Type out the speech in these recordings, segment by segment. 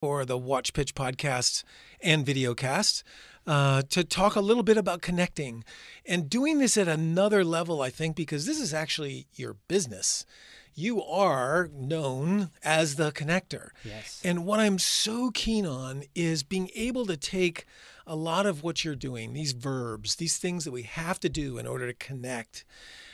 for the WatchPitch podcast and Videocast to talk a little bit about connecting and doing this at another level, I think, because this is actually your business. You are known as the connector. Yes. And what I'm so keen on is being able to take a lot of what you're doing, these verbs, these things that we have to do in order to connect,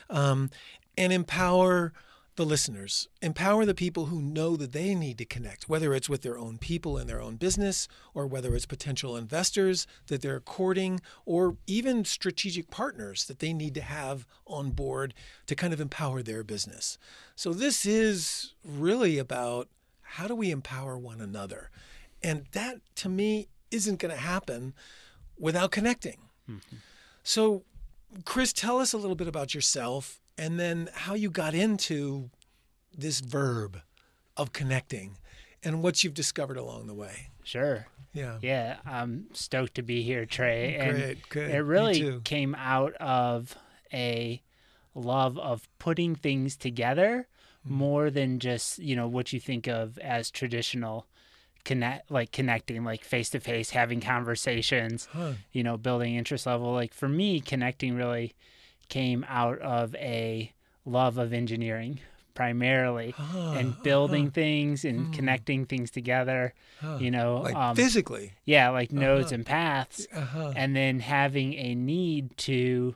and empower the listeners, empower the people who know that they need to connect, whether it's with their own people in their own business, or whether it's potential investors that they're courting, or even strategic partners that they need to have on board to kind of empower their business. So this is really about how do we empower one another? And that, to me, isn't going to happen without connecting. Mm-hmm. So, Chris, tell us a little bit about yourself and then how you got into this verb of connecting and what you've discovered along the way. Sure. Yeah. Yeah. I'm stoked to be here, Trey. Great, good. It really came out of a love of putting things together more than just, what you think of as traditional connecting, like face-to-face, having conversations, building interest level. Like for me, connecting really came out of a love of engineering primarily and building things and connecting things together, like physically. Yeah, like nodes and paths. And then having a need to,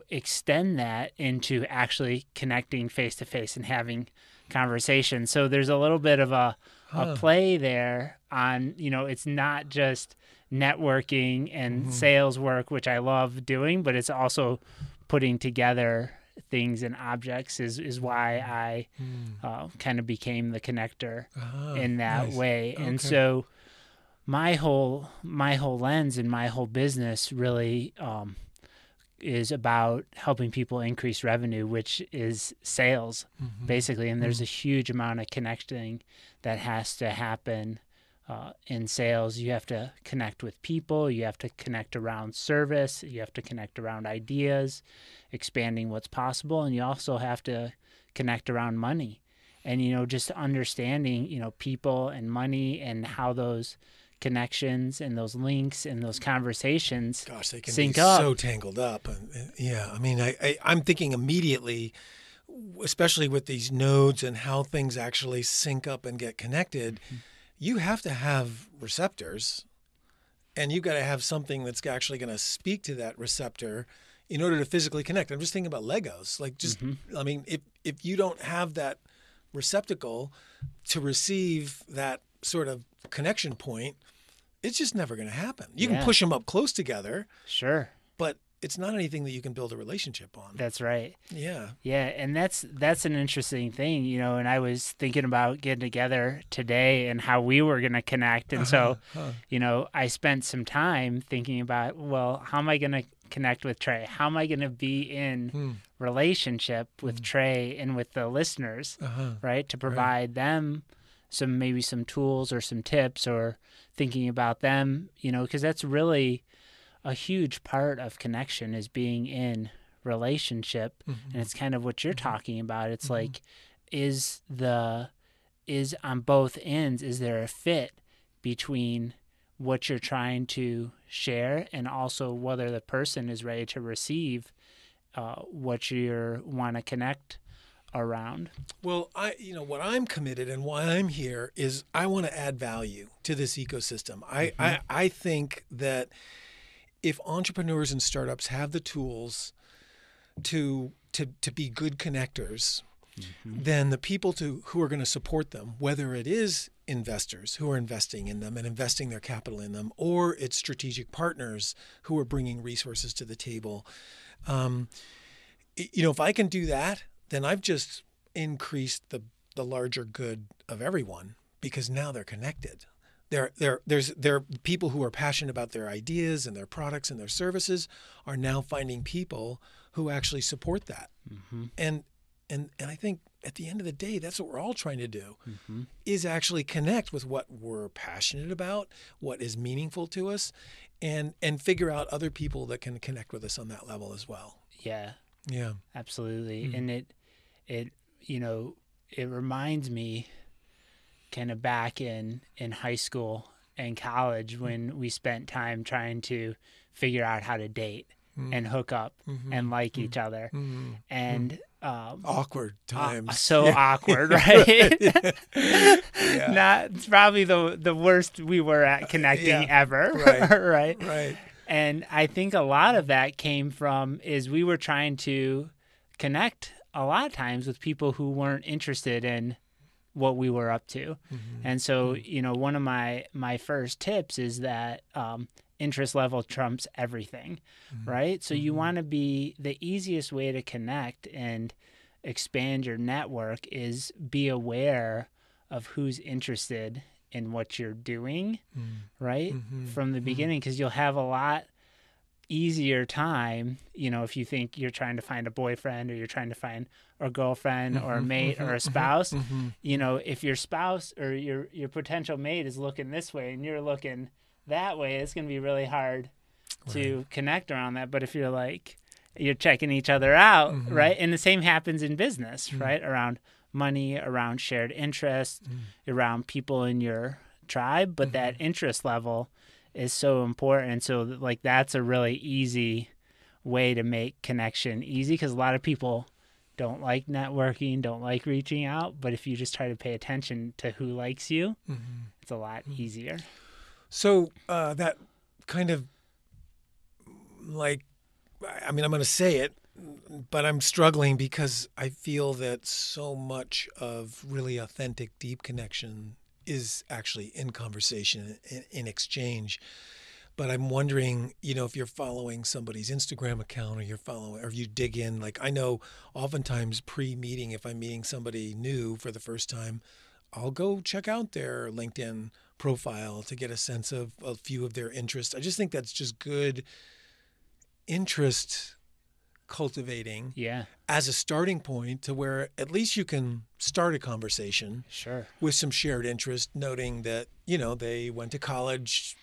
extend that into actually connecting face to face and having conversations. So there's a little bit of a play there on, it's not just networking and sales work, which I love doing, but it's also putting together things and objects is why I kind of became the connector in that way. Okay. And so my whole lens and my whole business really is about helping people increase revenue, which is sales, basically. And there's a huge amount of connecting that has to happen in sales. You have to connect with people. You have to connect around service. You have to connect around ideas, expanding what's possible. And you also have to connect around money and, just understanding, people and money and how those connections and those links and those conversations they can sync be up. So tangled up. And yeah, I mean, I'm thinking immediately, especially with these nodes and how things actually sync up and get connected, you have to have receptors and you've got to have something that's actually going to speak to that receptor in order to physically connect. I'm just thinking about Legos. Like I mean, if you don't have that receptacle to receive that sort of connection point, it's just never going to happen. You can push them up close together. Sure. But it's not anything that you can build a relationship on. That's right. Yeah. Yeah. And that's an interesting thing, and I was thinking about getting together today and how we were going to connect. And so, I spent some time thinking about, well, how am I going to connect with Trey? How am I going to be in relationship with Trey and with the listeners, right? To provide them maybe some tools or some tips or thinking about them, because that's really a huge part of connection is being in relationship. And it's kind of what you're talking about. It's like, is on both ends, is there a fit between what you're trying to share and also whether the person is ready to receive what you want to connect around? Well, what I'm committed and why I'm here is I want to add value to this ecosystem. I think that if entrepreneurs and startups have the tools to be good connectors, then the people who are going to support them, whether it is investors who are investing in them and investing their capital in them, or it's strategic partners who are bringing resources to the table, if I can do that, then I've just increased the larger good of everyone because now they're connected. There are people who are passionate about their ideas and their products and their services are now finding people who actually support that. And I think at the end of the day, that's what we're all trying to do is actually connect with what we're passionate about, what is meaningful to us, and figure out other people that can connect with us on that level as well. Yeah. Yeah. Absolutely. And it reminds me kind of back in high school and college when we spent time trying to figure out how to date and hook up and like each other. And awkward times. So awkward, right? Yeah. It's probably the worst we were at connecting ever. Right. Right. And I think a lot of that came from is we were trying to connect a lot of times with people who weren't interested in what we were up to. And so, one of my first tips is that interest level trumps everything, right? So you want to be, the easiest way to connect and expand your network is be aware of who's interested in what you're doing, right? From the beginning, because you'll have a lot easier time, if you think you're trying to find a boyfriend or you're trying to find a girlfriend or a mate or a spouse, if your spouse or your potential mate is looking this way and you're looking that way, it's going to be really hard to connect around that. But if you're checking each other out, right? And the same happens in business, right? Around money, around shared interests, around people in your tribe, but that interest level is so important. And so that's a really easy way to make connection easy, because a lot of people don't like networking, don't like reaching out, but if you just try to pay attention to who likes you, it's a lot easier. So that kind of I'm going to say it, but I'm struggling because I feel that so much of really authentic, deep connection is actually in conversation, in exchange. But I'm wondering, if you're following somebody's Instagram account or you dig in, I know oftentimes pre-meeting, if I'm meeting somebody new for the first time, I'll go check out their LinkedIn profile to get a sense of a few of their interests. I just think that's just good interest cultivating as a starting point to where at least you can start a conversation with some shared interest, noting that, they went to college,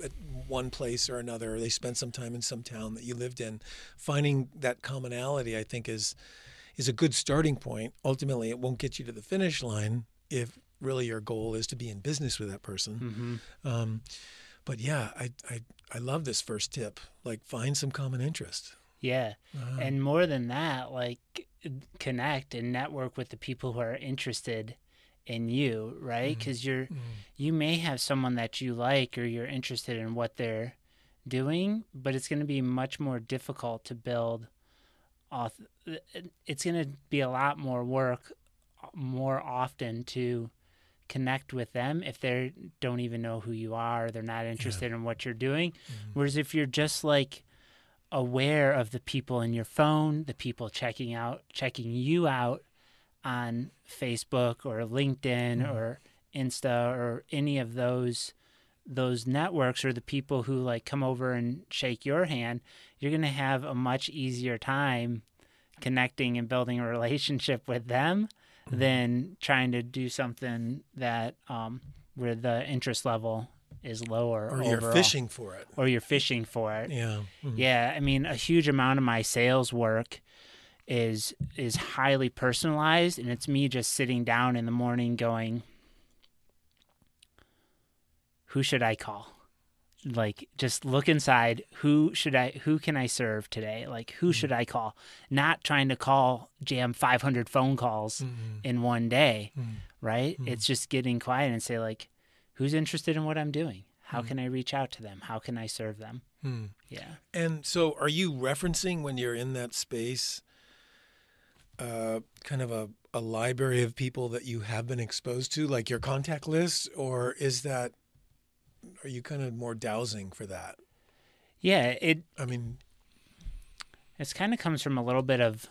at one place or another, or they spent some time in some town that you lived in. Finding that commonality, I think, is a good starting point. Ultimately, it won't get you to the finish line if really your goal is to be in business with that person. But yeah, I love this first tip, find some common interest. Yeah. And more than that, connect and network with the people who are interested in you, right? Because you may have someone that you like or you're interested in what they're doing, but it's going to be much more difficult to build. It's going to be a lot more work more often to connect with them if they don't even know who you are, they're not interested in what you're doing. Whereas if you're just aware of the people in your phone, the people checking you out on Facebook or LinkedIn or Insta or any of those networks, or the people who come over and shake your hand, you're going to have a much easier time connecting and building a relationship with them than trying to do something that where the interest level is lower or you're overall. fishing for it. Yeah. Yeah. I mean, a huge amount of my sales work is highly personalized, and it's me just sitting down in the morning going, who should I call? Just look inside. Who can I serve today? Who should I call? Not trying to jam 500 phone calls in one day, right? It's just getting quiet and say, who's interested in what I'm doing? How can I reach out to them? How can I serve them? Yeah. And so are you referencing, when you're in that space, kind of a library of people that you have been exposed to, your contact list, or are you kind of more dowsing for that? Yeah, it's kind of comes from a little bit of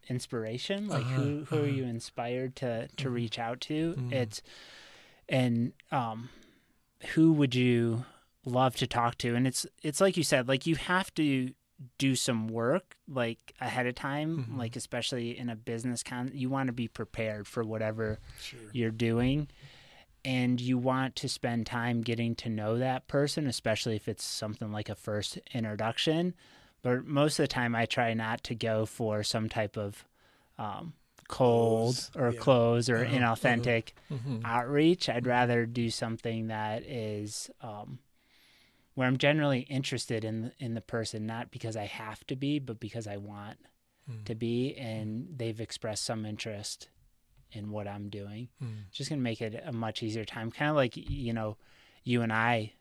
inspiration, who are you inspired to reach out to? Who would you love to talk to? And it's like you said, you have to do some work ahead of time, especially in a business you want to be prepared for whatever you're doing. And you want to spend time getting to know that person, especially if it's something like a first introduction. But most of the time I try not to go for some type of cold or close or inauthentic Mm-hmm. outreach. I'd rather do something that is where I'm generally interested in the person, not because I have to be, but because I want to be, and they've expressed some interest in what I'm doing. It's just going to make it a much easier time. Kind of like, you and I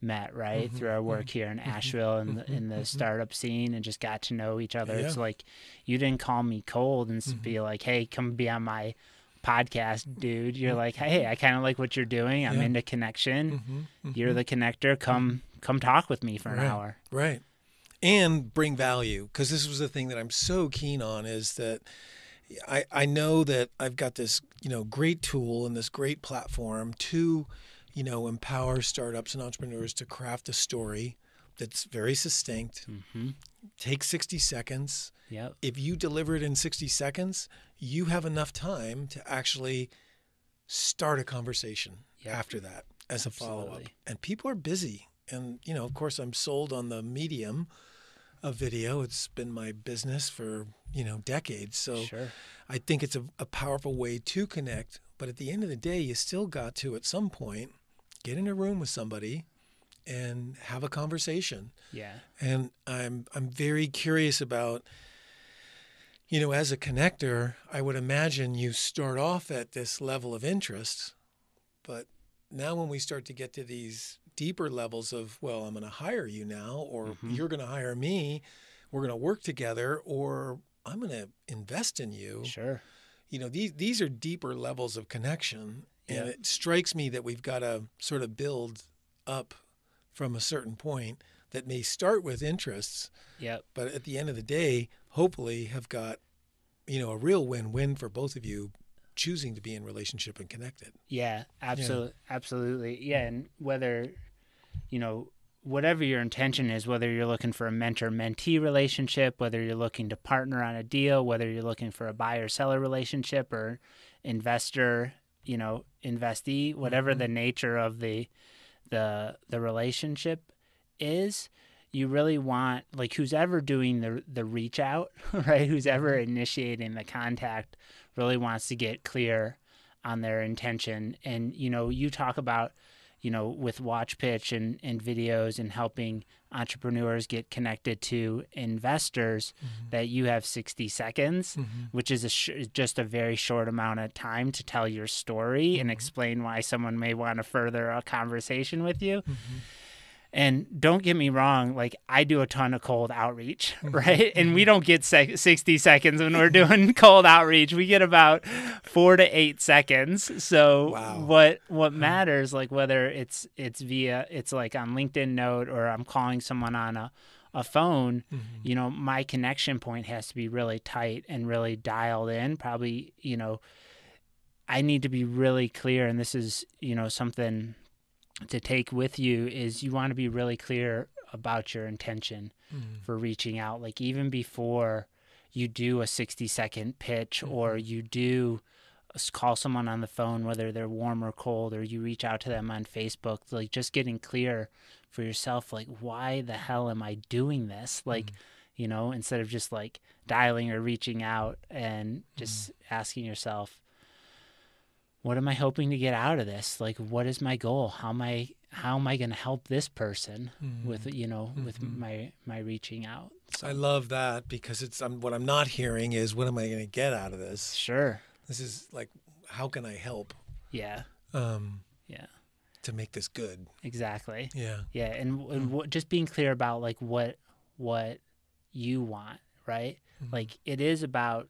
met, right, through our work here in Asheville and in the startup scene, and just got to know each other. It's like, you didn't call me cold and be like, hey, come be on my podcast, dude. You're like, hey, I kind of like what you're doing. I'm into connection. You're the connector. Come talk with me for an hour. Right. And bring value, because this was the thing that I'm so keen on, is that I know that I've got this, great tool and this great platform to, empower startups and entrepreneurs to craft a story that's very succinct, take 60 seconds. Yep. If you deliver it in 60 seconds, you have enough time to actually start a conversation after that as a follow-up. And people are busy. And, of course, I'm sold on the medium of video. It's been my business for, decades. So I think it's a powerful way to connect. But at the end of the day, you still got to, at some point, get in a room with somebody and have a conversation. Yeah. And I'm very curious about, as a connector, I would imagine you start off at this level of interest, but now when we start to get to these deeper levels of, well, I'm going to hire you now, or you're going to hire me, we're going to work together, or I'm going to invest in you. Sure. These are deeper levels of connection. And it strikes me that we've got to sort of build up from a certain point that may start with interests, but at the end of the day, hopefully have got, a real win-win for both of you choosing to be in relationship and connected. Yeah, absolutely. Yeah, and whether, whatever your intention is, whether you're looking for a mentor-mentee relationship, whether you're looking to partner on a deal, whether you're looking for a buyer-seller relationship or investor, investee, whatever the nature of the relationship is, you really want, like, who's ever doing the reach out, right? Who's ever initiating the contact really wants to get clear on their intention. And, you talk about, with WatchPitch and videos and helping entrepreneurs get connected to investors, that you have 60 seconds, which is just a very short amount of time to tell your story and explain why someone may want to further a conversation with you. And don't get me wrong, like, I do a ton of cold outreach, right? And we don't get 60 seconds when we're doing cold outreach. We get about 4 to 8 seconds. So what matters, like, whether it's like on LinkedIn Note or I'm calling someone on a phone, my connection point has to be really tight and really dialed in. Probably, I need to be really clear, and this is, something to take with you, is you want to be really clear about your intention for reaching out. Like, even before you do a 60-second pitch or you do call someone on the phone, whether they're warm or cold, or you reach out to them on Facebook, like, just getting clear for yourself, like, why the hell am I doing this? Like, instead of just like dialing or reaching out, and just asking yourself, what am I hoping to get out of this? Like, what is my goal? How am I going to help this person with, with my reaching out? So. I love that, because it's what I'm not hearing is, what am I going to get out of this? Sure. This is like, how can I help? Yeah. To make this good. Exactly. Yeah. Yeah. And just being clear about, like, what you want, right? Like, it is about,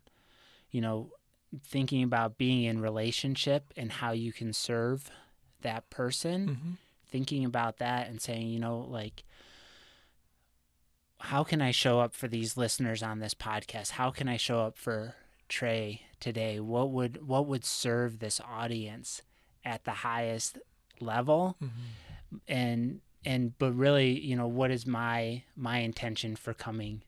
thinking about being in relationship and how you can serve that person, thinking about that and saying, like, how can I show up for these listeners on this podcast? How can I show up for Trey today? What would serve this audience at the highest level? But really, what is my intention for coming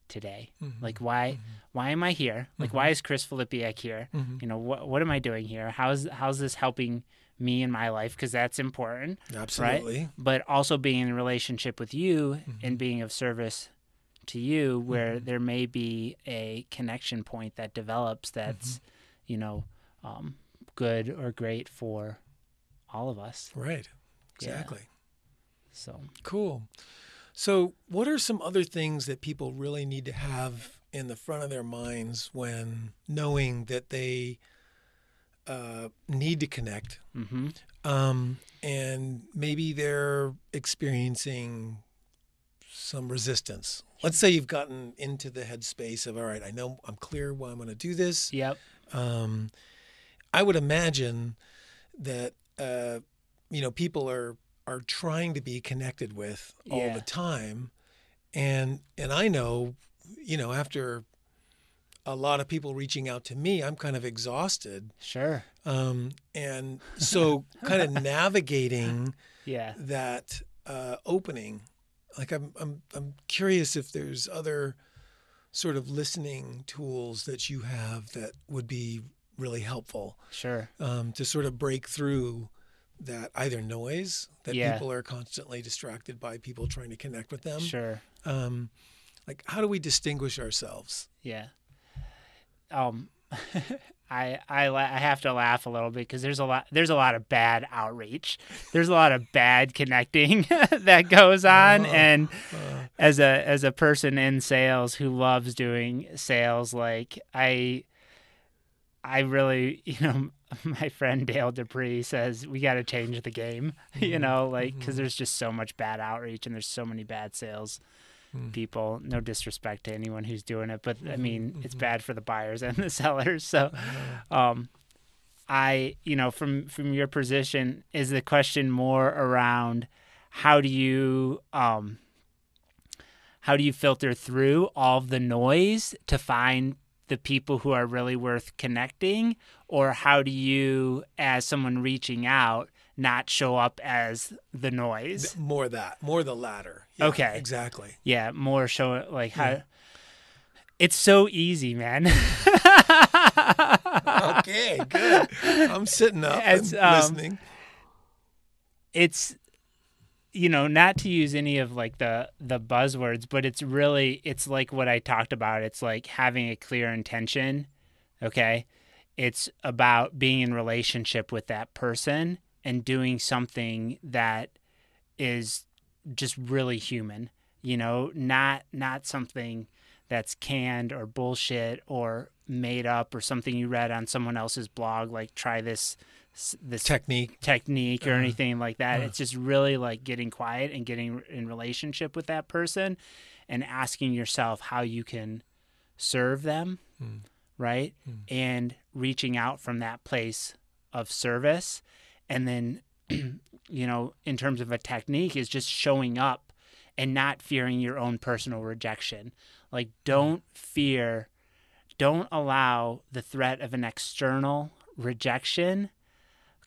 today? Like, why am I here? Like, why is Chris Filipiak here? What am I doing here? How's this helping me in my life? Because that's important. Absolutely. Right? But also being in a relationship with you and being of service to you where there may be a connection point that develops that's, good or great for all of us. Right. Exactly. Yeah. So cool. So what are some other things that people really need to have in the front of their minds when knowing that they need to connect, and maybe they're experiencing some resistance? Let's say you've gotten into the headspace of, all right, I know I'm clear why I'm going to do this. Yep. I would imagine that people are trying to be connected with all the time, and I know, after a lot of people reaching out to me, I'm kind of exhausted. Sure. And so kind of navigating Yeah. that opening, like I'm curious if there's other sort of listening tools that you have that would be really helpful. Sure. To sort of break through that either noise that people are constantly distracted by people trying to connect with them. Sure. Like, how do we distinguish ourselves? Yeah. I have to laugh a little bit because there's a lot of bad outreach. There's a lot of bad connecting that goes on, and as a person in sales who loves doing sales, like I really, my friend Dale Dupree says we got to change the game, because there's just so much bad outreach and there's so many bad sales people. No disrespect to anyone who's doing it, but I mean, it's bad for the buyers and the sellers. So, from your position, is the question more around how do you filter through all of the noise to find the people who are really worth connecting, or how do you, as someone reaching out, not show up as the noise? More the latter. Yeah, okay. Exactly. Yeah. More show like how it's so easy, man. Okay, good. I'm sitting up and listening. It's, not to use any of like the buzzwords, but it's like what I talked about. It's like having a clear intention. Okay. It's about being in relationship with that person and doing something that is just really human, not something that's canned or bullshit or made up or something you read on someone else's blog, like try this technique or anything like that. It's just really like getting quiet and getting in relationship with that person and asking yourself how you can serve them, right? And reaching out from that place of service. And then, in terms of a technique, is just showing up and not fearing your own personal rejection. Like, don't allow the threat of an external rejection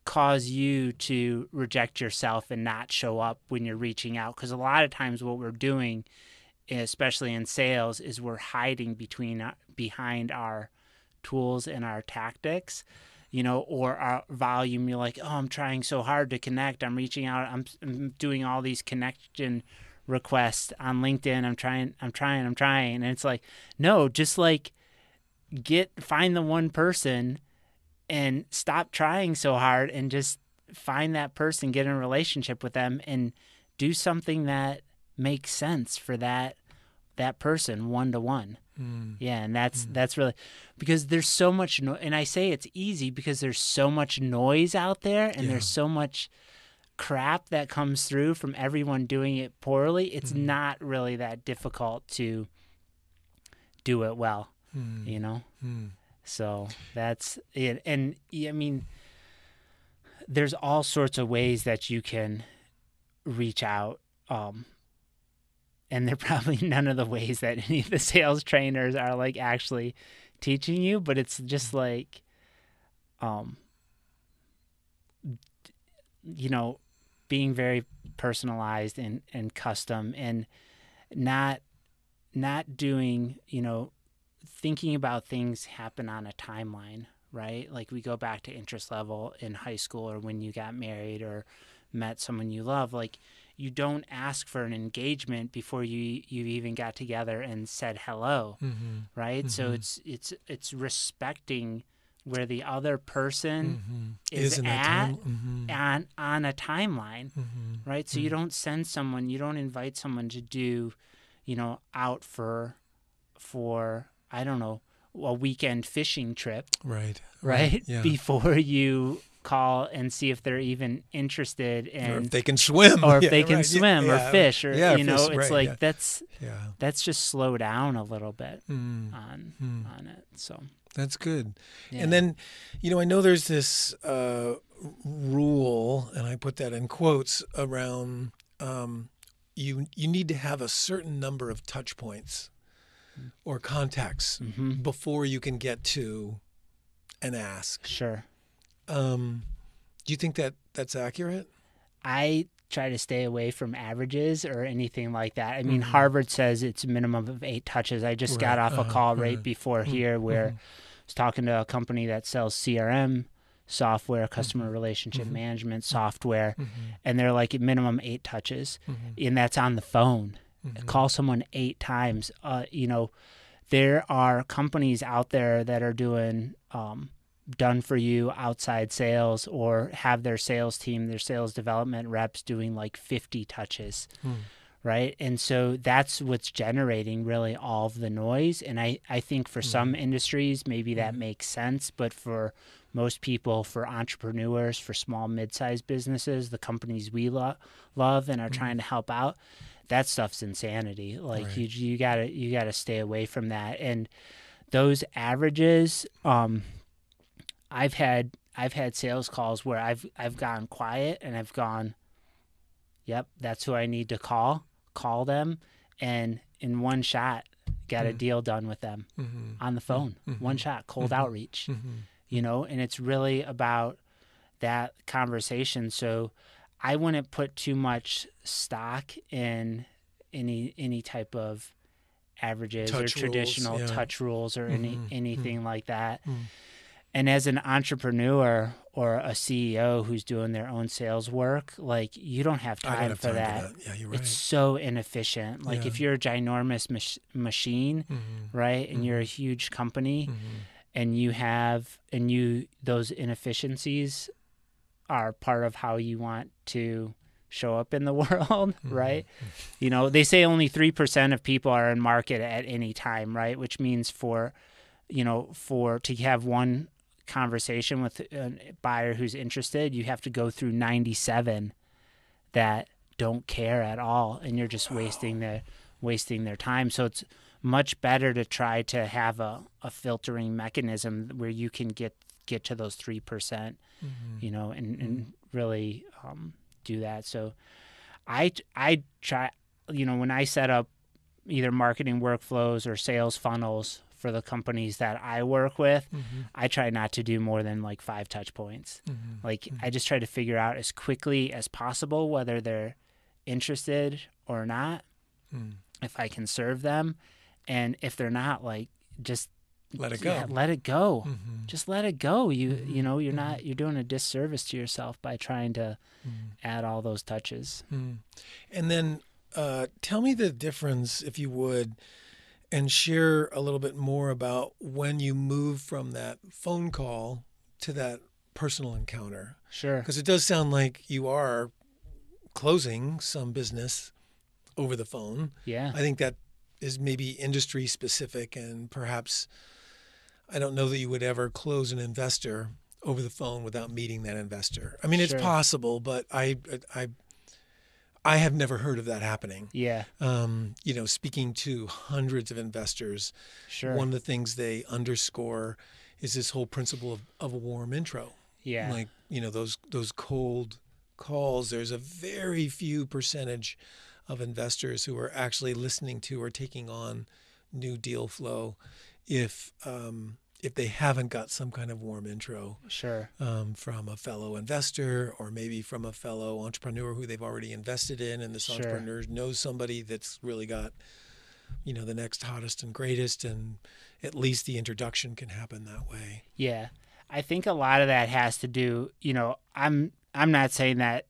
cause you to reject yourself and not show up when you're reaching out. Because a lot of times what we're doing, especially in sales, is we're hiding behind our tools and our tactics, or our volume. You're like, oh, I'm trying so hard to connect. I'm reaching out. I'm doing all these connection requests on LinkedIn. I'm trying. And it's like, no, just like find the one person and stop trying so hard and just find that person, get in a relationship with them, and do something that makes sense for that person one-to-one. Yeah, and that's really, because there's so much and I say it's easy because there's so much noise out there, and there's so much crap that comes through from everyone doing it poorly. It's not really that difficult to do it well, So that's it. And I mean, there's all sorts of ways that you can reach out, and they're probably none of the ways that any of the sales trainers are like actually teaching you, but it's just like, being very personalized and custom, and not doing, thinking about things happen on a timeline, right? Like we go back to interest level in high school or when you got married or met someone you love, like you don't ask for an engagement before you even got together and said hello, right? So it's respecting where the other person is at on a timeline, right? So you don't you don't invite someone to do, out for I don't know, a weekend fishing trip, right? Yeah. Before you call and see if they're even interested in, or if they can swim, or fish, or fish, it's like that's yeah. just slow down a little bit on it. So that's good. Yeah. And then, I know there's this rule, and I put that in quotes, around you need to have a certain number of touch points or contacts before you can get to an ask. Sure. Do you think that that's accurate? I try to stay away from averages or anything like that. I mean, Harvard says it's a minimum of 8 touches. I just got off a call right before here where I was talking to a company that sells CRM software, customer relationship management software, and they're like at minimum 8 touches, and that's on the phone. Call someone 8 times. There are companies out there that are doing done for you outside sales, or have their sales team, their sales development reps doing like 50 touches, right? And so that's what's generating really all of the noise. And I think for some industries, maybe that makes sense, but for most people, for entrepreneurs, for small, mid-sized businesses, the companies we love and are trying to help out, that stuff's insanity. Like right. you gotta stay away from that. And those averages, I've had sales calls where I've gone quiet and I've gone, yep, that's who I need to call them, and in one shot got a deal done with them on the phone. One shot, cold outreach. And it's really about that conversation. So I wouldn't put too much stock in any type of averages touch or traditional rules, touch rules or anything like that. And as an entrepreneur or a CEO who's doing their own sales work, like you don't have time for that. Yeah, you're right. It's so inefficient. Like if you're a ginormous machine, right, and you're a huge company, and those inefficiencies are part of how you want to show up in the world, right? They say only 3% of people are in market at any time, right? Which means to have one conversation with a buyer who's interested, you have to go through 97 that don't care at all, and you're just wasting their time. So it's much better to try to have a filtering mechanism where you can get to those 3%, and really do that. So I try, when I set up either marketing workflows or sales funnels for the companies that I work with, I try not to do more than like 5 touch points. I just try to figure out as quickly as possible whether they're interested or not, if I can serve them. And if they're not, like, just let it go. Yeah, let it go. Just let it go. You're doing a disservice to yourself by trying to add all those touches. And then tell me the difference, if you would, and share a little bit more about when you move from that phone call to that personal encounter. Sure. Because it does sound like you are closing some business over the phone. Yeah. I think that is maybe industry specific, and perhaps I don't know that you would ever close an investor over the phone without meeting that investor. I mean, it's possible, but I have never heard of that happening. Yeah. Speaking to hundreds of investors, one of the things they underscore is this whole principle of a warm intro. Yeah. Like, those cold calls, there's a very few percentage of investors who are actually listening to or taking on new deal flow if they haven't got some kind of warm intro from a fellow investor, or maybe from a fellow entrepreneur who they've already invested in, and this entrepreneur knows somebody that's really got the next hottest and greatest, and at least the introduction can happen that way. Yeah. I think a lot of that has to do, I'm not saying that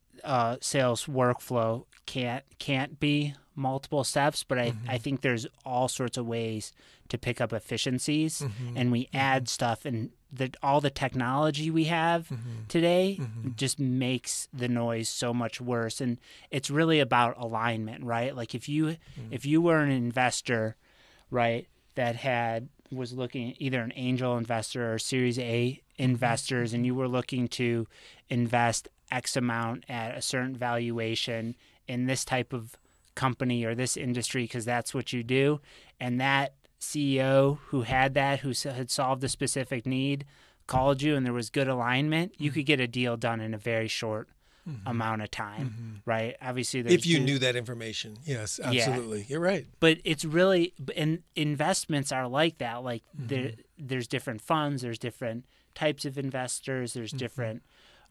sales workflow can't be multiple steps, but I think there's all sorts of ways to pick up efficiencies, and we add stuff, and all the technology we have today just makes the noise so much worse. And it's really about alignment, right? Like if you were an investor, right, that was looking either an angel investor or Series A investors, and you were looking to invest X amount at a certain valuation in this type of company or this industry because that's what you do, and that CEO who had solved a specific need called you and there was good alignment, you could get a deal done in a very short amount of time, right? Obviously, if you knew that information. Yes, absolutely. Yeah. You're right. But it's really, and investments are like that. Like there's different funds, there's different types of investors, there's different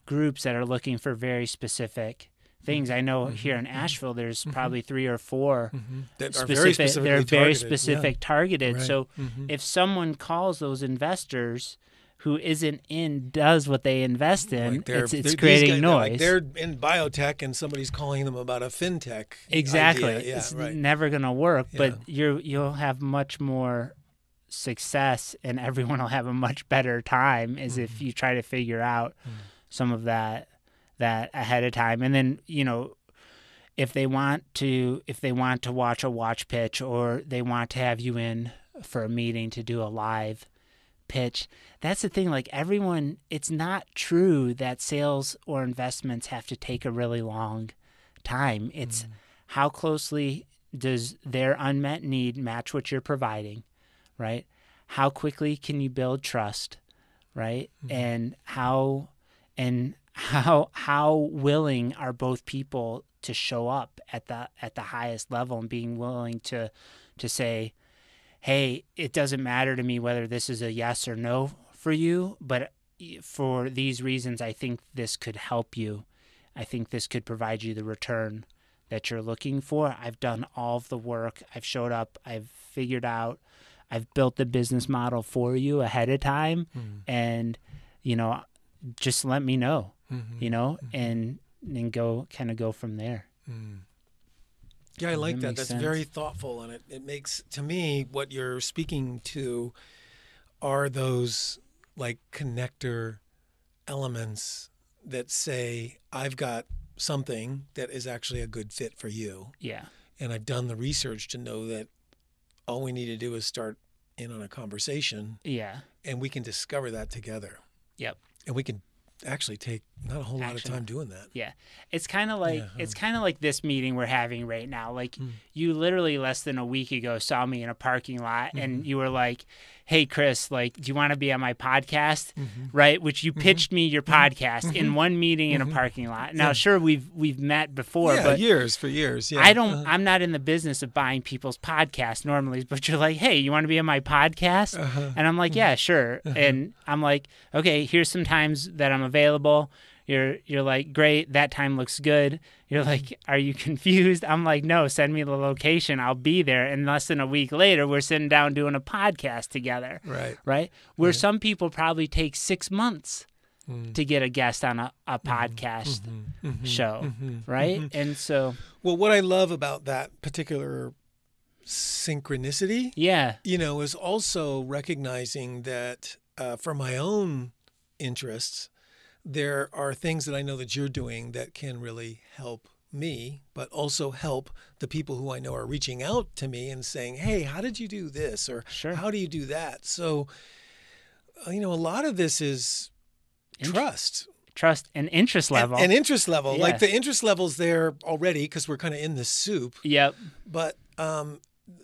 groups that are looking for very specific things. I know here in Asheville, there's probably 3 or 4 that are very specific targeted. Right. So if someone calls those investors who isn't does what they invest in, like it's creating noise. Like they're in biotech and somebody's calling them about a fintech Exactly. idea. Yeah, it's never going to work, but you'll have much more success and everyone will have a much better time as if you try to figure out some of that ahead of time. And then, if they want to watch a watch pitch or they want to have you in for a meeting to do a live pitch, that's the thing. Like everyone, it's not true that sales or investments have to take a really long time. It's how closely does their unmet need match what you're providing, right? How quickly can you build trust, right? And how willing are both people to show up at the highest level and being willing to say, hey, it doesn't matter to me whether this is a yes or no for you, but for these reasons, I think this could help you. I think this could provide you the return that you're looking for. I've done all of the work. I've showed up. I've figured out. I've built the business model for you ahead of time. And, just let me know, and go from there. Yeah, I like that. That's very thoughtful. And it makes, to me, what you're speaking to are those like connector elements that say, I've got something that is actually a good fit for you. Yeah. And I've done the research to know that all we need to do is start in on a conversation. Yeah. And we can discover that together. Yep. And we can actually take not a whole lot of time doing that. Yeah. It's kind of like this meeting we're having right now. Like you literally less than a week ago saw me in a parking lot and you were like, hey, Chris, like, do you want to be on my podcast? Right? Which you pitched me your podcast in one meeting in a parking lot. Now, sure, we've met before, but for years. Yeah. I'm not in the business of buying people's podcasts normally, but you're like, hey, you want to be on my podcast? And I'm like, yeah, sure. And I'm like, okay, here's some times that I'm available. You're like, great, that time looks good. You're like, are you confused? I'm like, no, send me the location. I'll be there. And less than a week later, we're sitting down doing a podcast together. Right? Where some people probably take 6 months to get a guest on a podcast show. Right? And so. Well, what I love about that particular synchronicity, is also recognizing that for my own interests, there are things that I know that you're doing that can really help me, but also help the people who I know are reaching out to me and saying, hey, how did you do this? Or how do you do that? So, a lot of this is trust and interest level. And interest level. Yeah. Like the interest level's there already because we're kind of in the soup. Yep. But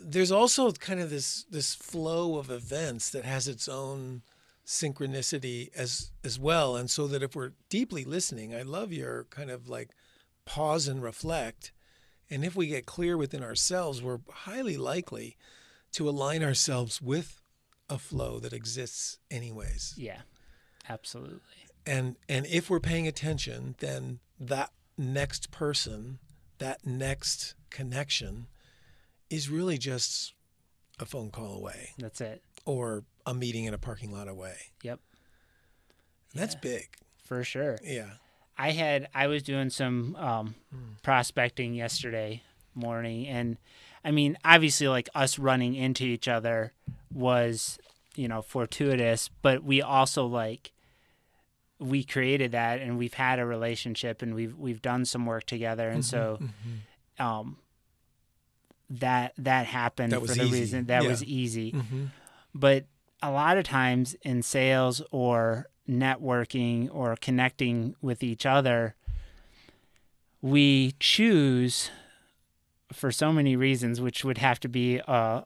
there's also kind of this flow of events that has its own synchronicity as well. And so that if we're deeply listening, I love your kind of like pause and reflect. And if we get clear within ourselves, we're highly likely to align ourselves with a flow that exists anyways. Yeah, absolutely. And if we're paying attention, then that next person, that next connection is really just a phone call away. That's it. Or a meeting in a parking lot away. Yep. And that's big. For sure. Yeah. I was doing some prospecting yesterday morning, and I mean, obviously, like us running into each other was, fortuitous, but we also we created that, and we've had a relationship, and we've done some work together, and so that happened that was for the easy. reason that was easy. But a lot of times in sales or networking or connecting with each other, we choose for so many reasons, which would have to be a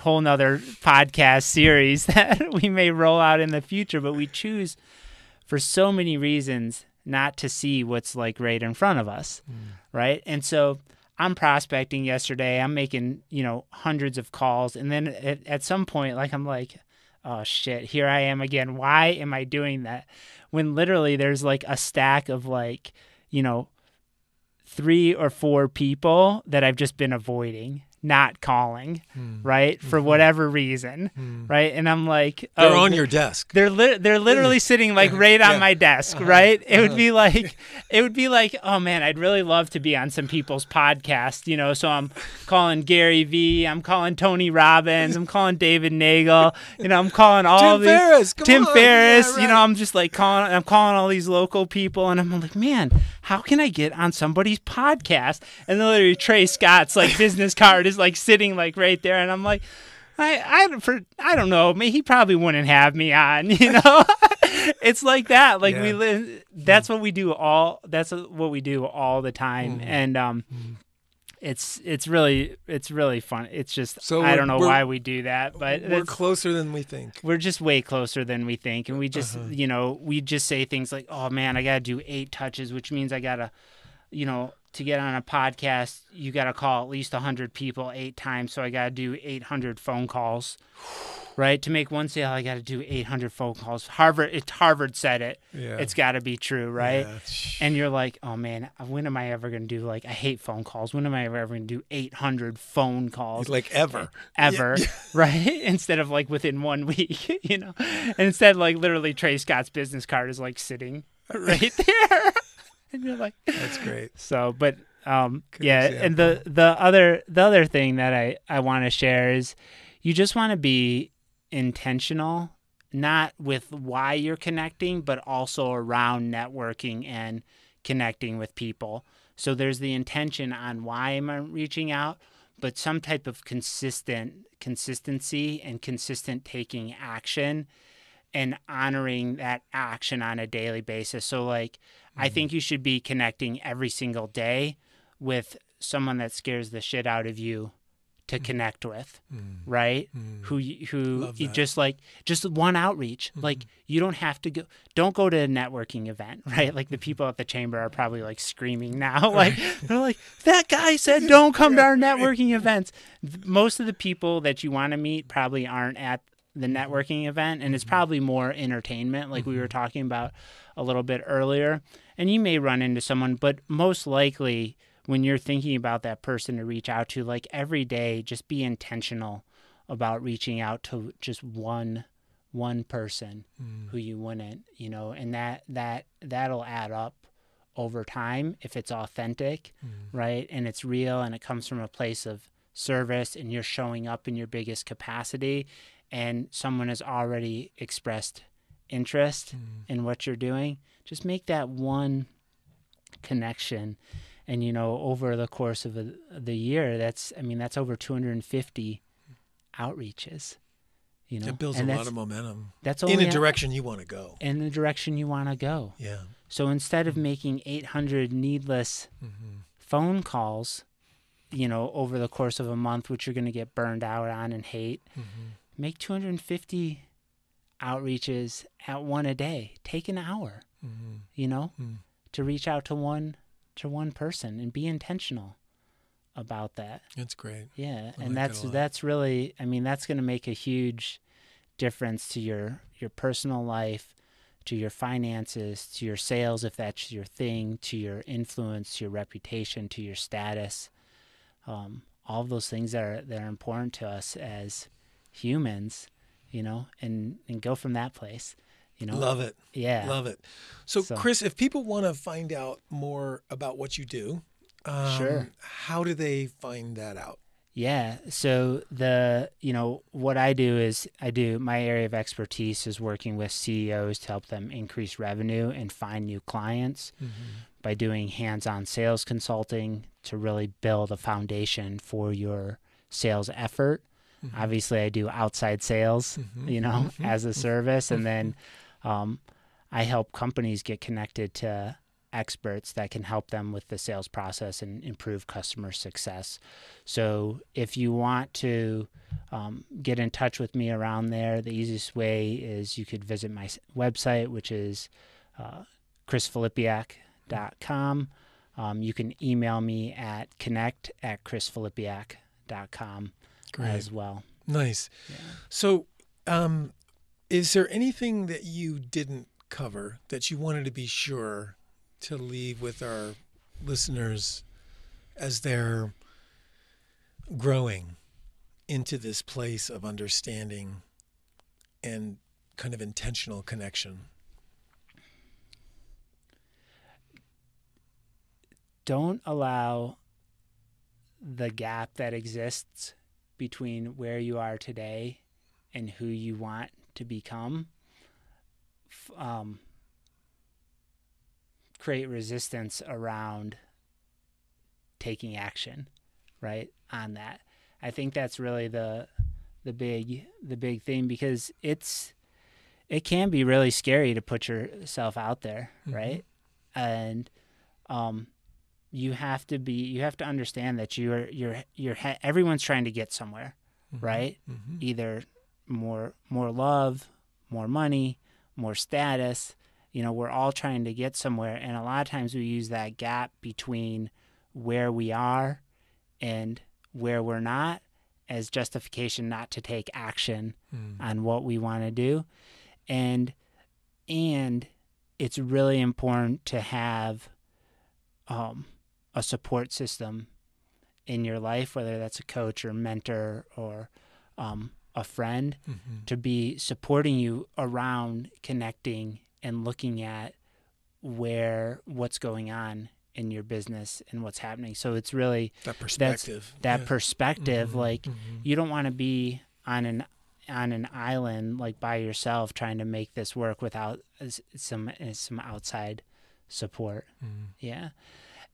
whole nother podcast series that we may roll out in the future, but we choose for so many reasons not to see what's like right in front of us, right? And so I'm prospecting yesterday. I'm making, hundreds of calls. And then at some point, I'm like, oh, shit, here I am again. Why am I doing that? When literally there's a stack of 3 or 4 people that I've just been avoiding, not calling, right? For whatever reason, right? And I'm like, they're on your desk. They're literally sitting right on my desk, right? It would be like, oh man, I'd really love to be on some people's podcast, so I'm calling Gary Vee, I'm calling Tony Robbins, I'm calling David Nagel, I'm calling all Tim Ferriss, Tim Ferriss, yeah, right. I'm just I'm calling all these local people, and I'm like, man, how can I get on somebody's podcast? And then literally Trey Scott's business card is sitting right there, and I'm like, I don't know, he probably wouldn't have me on, It's like that. We live. That's what we do all. That's what we do all the time, and it's really fun. It's just I don't know why we do that, but we're closer than we think. We're just way closer than we think, and we just we just say things like, oh man, I gotta do 8 touches, which means I gotta, to get on a podcast, you got to call at least 100 people 8 times. So I got to do 800 phone calls, right? To make one sale, I got to do 800 phone calls. Harvard said it. Yeah. It's got to be true, right? Yeah. And you're like, oh man, when am I ever going to do I hate phone calls. When am I ever going to do 800 phone calls? Ever, yeah. Right? Instead of within 1 week, And instead, literally Trey Scott's business card is sitting right there. And you're like, that's great. So, but yeah, example. And the other thing that I want to share is you just want to be intentional, not with why you're connecting, but also around networking and connecting with people. So there's the intention on why am I reaching out, but some type of consistency and consistent taking action and honoring that action on a daily basis. So I think you should be connecting every single day with someone that scares the shit out of you to connect with, right? Who you just one outreach. You don't have to don't go to a networking event, right? The people at the chamber are probably screaming now. They're like, that guy said don't come to our networking events. Most of the people that you want to meet probably aren't at the networking event, and it's probably more entertainment we were talking about a little bit earlier. And you may run into someone, but most likely when you're thinking about that person to reach out to, every day, just be intentional about reaching out to just one person who you wouldn't, and that'll add up over time if it's authentic, right? And it's real, and it comes from a place of service, and you're showing up in your biggest capacity, and someone has already expressed interest in what you're doing. Just make that one connection. And, over the course of the year, that's over 250 outreaches. It builds a lot of momentum. That's in a direction you want to go. In the direction you want to go. Yeah. So instead of making 800 needless phone calls, over the course of a month, which you're going to get burned out on and hate, make 250 outreaches at one a day. Take an hour, to reach out to one person and be intentional about that. That's great. Yeah. And that's really, that's going to make a huge difference to your personal life, to your finances, to your sales, if that's your thing, to your influence, to your reputation, to your status. All of those things that are important to us as humans, and go from that place, Love it. Yeah. Love it. So Chris, if people want to find out more about what you do, sure. How do they find that out? Yeah. So what I do my area of expertise is working with CEOs to help them increase revenue and find new clients by doing hands-on sales consulting to really build a foundation for your sales effort. Obviously, I do outside sales, as a service. And then I help companies get connected to experts that can help them with the sales process and improve customer success. So if you want to get in touch with me around there, the easiest way is you could visit my website, which is chrisfilipiak.com. You can email me at connect@chrisfilipiak.com. Great. As well. Nice. Yeah. So is there anything that you didn't cover that you wanted to be sure to leave with our listeners as they're growing into this place of understanding and kind of intentional connection? Don't allow the gap that exists between where you are today and who you want to become create resistance around taking action, right, on that. I think that's really the big thing, because it can be really scary to put yourself out there, right? And you have to understand that everyone's trying to get somewhere, right? Either more love, more money, more status. We're all trying to get somewhere, and a lot of times we use that gap between where we are and where we're not as justification not to take action on what we want to do. And it's really important to have a support system in your life, whether that's a coach or mentor or a friend, to be supporting you around connecting and looking at what's going on in your business and what's happening. So it's really that perspective. Perspective. Like you don't want to be on an island like by yourself trying to make this work without some outside support. Yeah.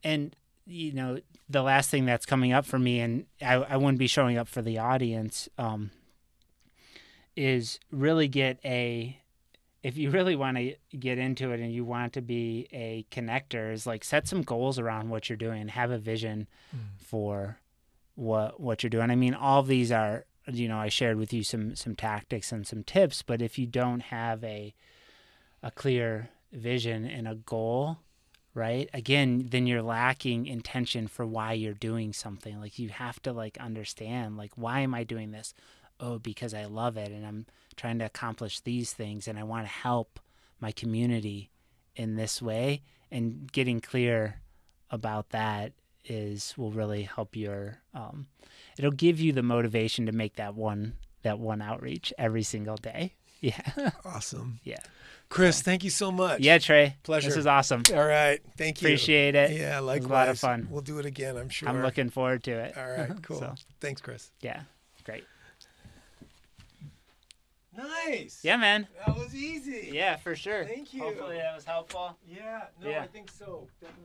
And the last thing that's coming up for me, and I wouldn't be showing up for the audience, is really if you really want to get into it and you want to be a connector, is like set some goals around what you're doing and have a vision for what you're doing. I mean, all of these are, I shared with you some tactics and some tips, but if you don't have a clear vision and a goal, right, again, then you're lacking intention for why you're doing something. Like you have to understand, why am I doing this? Oh, because I love it and I'm trying to accomplish these things and I want to help my community in this way. And getting clear about that will really help it'll give you the motivation to make that one outreach every single day. Yeah. Awesome. Yeah. Chris, thank you so much. Yeah, Trey. Pleasure. This is awesome. All right. Thank you. Appreciate it. Yeah, likewise. It was a lot of fun. We'll do it again, I'm sure. I'm looking forward to it. All right, cool. Thanks, Chris. Yeah, great. Nice. Yeah, man. That was easy. Yeah, for sure. Thank you. Hopefully that was helpful. Yeah, no, Yeah. I think so. Definitely.